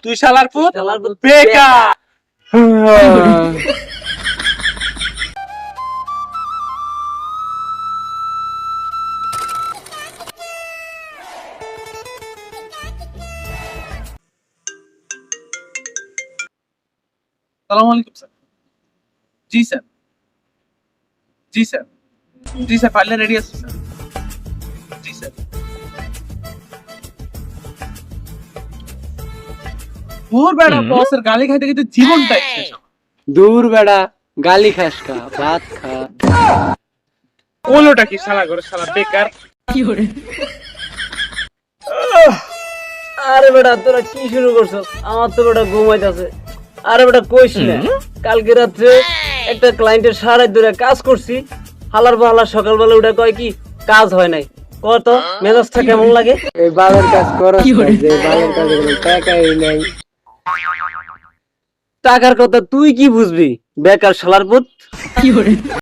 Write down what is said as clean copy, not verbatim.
তুই শালার পুত শালার পুত বেকার। আসসালামু আলাইকুম স্যার। জি স্যার, জি স্যার, জি স্যার, ফাইল রেডি আছে স্যার। জি স্যার। ওর বেড়া বসের গালি খাইতে খাইতে জীবনটাই শেষ আমার। দূর বেড়া, গালি খাস খা, ভাত খা। ওলোটা কি শালা করে শালা বেকার। আরে বেটা তোরা কি শুরু করছো? আমার তো বেটা ঘুমাইতেছে। আরে বেটা কইস না, কালকে রাত্রে একটা ক্লায়েন্টের সারা ধরে কাজ করছি। হালার বালা সকালবেলা উঠে কয় কি কাজ হয় নাই। কত মেজাজটা কেমন লাগে? এই বালের কাজ করো, যে বালের কাজে কোনো টাকাই নাই। টাকার কথা তুই কি বুঝবি বেকার শালার পুত?